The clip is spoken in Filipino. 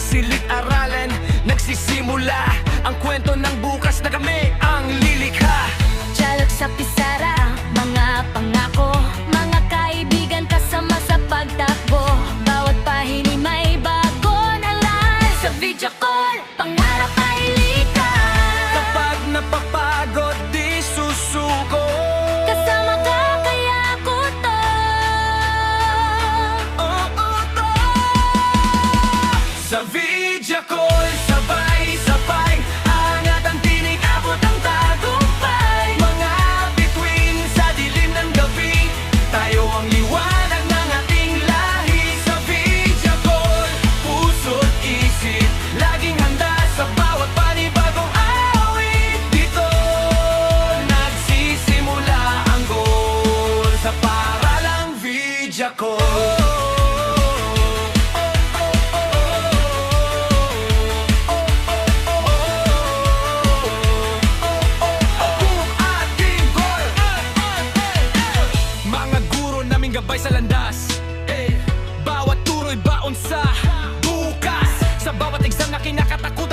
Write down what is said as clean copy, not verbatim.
silid-aralan nagsisimula ang kwento ng bukas na kami ang lilikha. Dialog sa pisara, mga pangako, mga kaibigan kasama sa pagtakbo. Bawat pahini may bagong aral. Sa video call, pangarap ay likas. Kapag napapagod di susuko, Kasama ka kaya ko to. oo to. Sa video call, sabay-sabay angat ang tinig, abot ang tagumpay. Mga bituin sa dilim ng gabi, tayo ang liwanag ng ating lahi. Sa video call, puso't isip laging handa sa bawat panibagong awit. Dito nagsisimula ang goal sa paralang video call. Mga guro naming gabay sa landas, bawat turo'y baon sa bukas. Sa bawat exam na kinakatakot